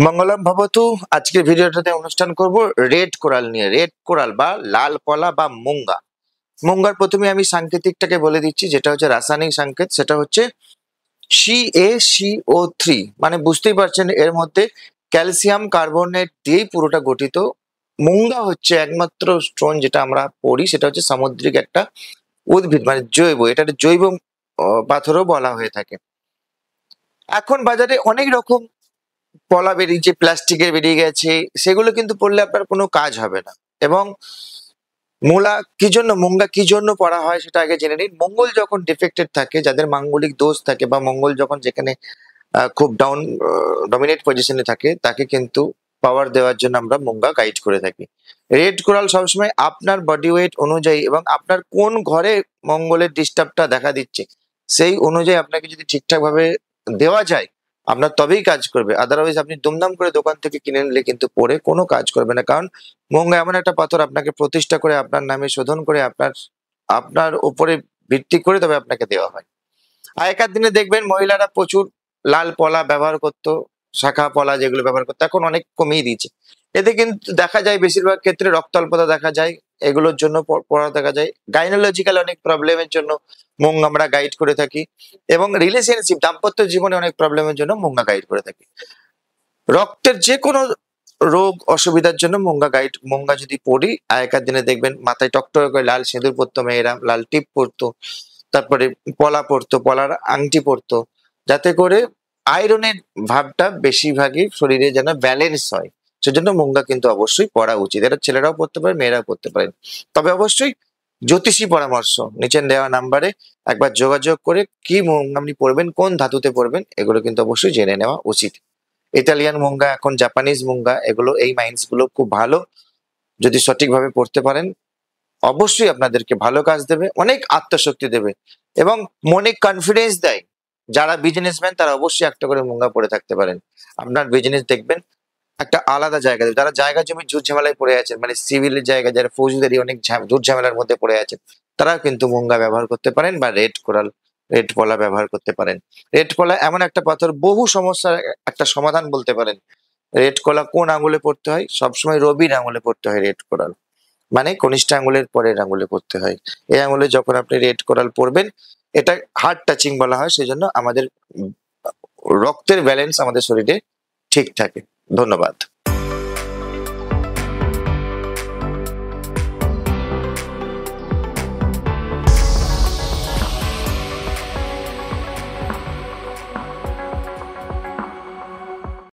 মঙ্গলম ভবতু। আজকের ভিডিওটাতে অনুষ্ঠান করব রেড কোরাল নিয়ে। রেড কোরাল বা লাল কলা বা মুঙ্গা। মুঙ্গার প্রথমে আমি সাংকেতিকটাকে বলে দিচ্ছি, যেটা হচ্ছে রাসায়নিক সংকেত। সেটা হচ্ছে CaCO3, মানে বুঝতেই পারছেন এর মধ্যে ক্যালসিয়াম কার্বনেট দিয়েই পুরোটা গঠিত। মুঙ্গা হচ্ছে একমাত্র স্টোন যেটা আমরা পড়ি, সেটা হচ্ছে সামুদ্রিক একটা উদ্ভিদ, মানে জৈব, এটা একটা জৈব পাথরও বলা হয়ে থাকে। এখন বাজারে অনেক রকম পলা বেরিয়েছে, প্লাস্টিকের বেরিয়ে গেছে, সেগুলো কিন্তু পড়লে আপনার কোনো কাজ হবে না। এবং মুঙ্গা কি জন্য পড়া হয় সেটা আগে জেনে নিন। মঙ্গল যখন ডিফেক্টেড থাকে, যাদের মাঙ্গলিক দোষ থাকে বা মঙ্গল যখন যেখানে খুব ডমিনেট পজিশনে থাকে, তাকে কিন্তু পাওয়ার দেওয়ার জন্য আমরা মুঙ্গা গাইড করে থাকি। রেড কোরাল সবসময় আপনার বডি ওয়েট অনুযায়ী এবং আপনার কোন ঘরে মঙ্গলের ডিস্টার্বটা দেখা দিচ্ছে সেই অনুযায়ী আপনাকে যদি ঠিকঠাক ভাবে দেওয়া যায়, আপনার তবেই কাজ করবে। আদারওয়াইজ আপনি দুমদাম করে দোকান থেকে কিনে নিলে কিন্তু পরে কোনো কাজ করবে না। কারণ মুঙ্গা এমন একটা পাথর, আপনাকে প্রতিষ্ঠা করে আপনার নামে শোধন করে আপনার আপনার উপরে ভিত্তি করে তবে আপনাকে দেওয়া হয়। আগেকার দিনে দেখবেন মহিলারা প্রচুর লাল পলা ব্যবহার করতো, শাখা পলা যেগুলো ব্যবহার করতো, এখন অনেক কমিয়ে দিয়েছে। এতে কিন্তু দেখা যায় বেশিরভাগ ক্ষেত্রে রক্তাল্পতা দেখা যায়, এগুলোর জন্য পড়া দেখা যায়। গাইনোলজিক্যাল অনেক প্রবলেমের জন্য মুঙ্গা আমরা গাইড করে থাকি, এবং রিলেশনশিপ দাম্পত্য জীবনে অনেক প্রবলেমের জন্য মুঙ্গা গাইড করে থাকি। রক্তের যে কোনো রোগ অসুবিধার জন্য মুঙ্গা যদি পড়ি, আগেকার দিনে দেখবেন মাথায় টকটকে করে লাল সিঁদুর পরতো মেয়েরা, লাল টিপ পরতো, তারপরে পলা পরতো, পলার আংটি পরতো, যাতে করে আয়রনের ভাবটা বেশিরভাগই শরীরে যেন ব্যালেন্স হয়। সেজন্য মুঙ্গা কিন্তু অবশ্যই পড়া উচিত। এটা ছেলেরাও পড়তে পারে, মেয়েরাও পড়তে পারেন। তবে অবশ্যই জ্যোতিষী পরামর্শ নিচের দেওয়া নাম্বারে একবার যোগাযোগ করে কি মুঙ্গা আপনি পড়বেন, কোন ধাতুতে পড়বেন, এগুলো কিন্তু অবশ্যই জেনে নেওয়া উচিত। ইতালিয়ান মুঙ্গা, এখন জাপানিজ মুঙ্গা, এগুলো এই মাইন্স গুলো খুব ভালো। যদি সঠিকভাবে পড়তে পারেন, অবশ্যই আপনাদেরকে ভালো কাজ দেবে, অনেক আত্মশক্তি দেবে এবং মনে কনফিডেন্স দেয়। যারা বিজনেসম্যান তারা অবশ্যই একটা করে মুঙ্গা পড়ে থাকতে পারেন। আপনার বিজনেস দেখবেন একটা আলাদা জায়গা দেবে। যারা জায়গা জমি ঝুট ঝামেলায় পড়ে আছেন, মানে সিভিলের জায়গা, যারা ফৌজদারি অনেক ঝুট ঝামেলার মধ্যে পড়ে আছেন, তারাও কিন্তু মুঙ্গা ব্যবহার করতে পারেন বা রেড কোরাল, রেড পলা ব্যবহার করতে পারেন। রেড পলা এমন একটা পাথর, বহু সমস্যার একটা সমাধান বলতে পারেন। রেড কলা কোন আঙুলে পড়তে হয়? সবসময় রবির আঙুলে পড়তে হয় রেড কোরাল, মানে কনিষ্ঠ আঙুলের পরের আঙুলে পড়তে হয়। এই আঙুলে যখন আপনি রেড কোরাল পরবেন, এটা হার্ট টাচিং বলা হয়, সেজন্য আমাদের রক্তের ব্যালেন্স আমাদের শরীরে ঠিক থাকে। ধন্যবাদ।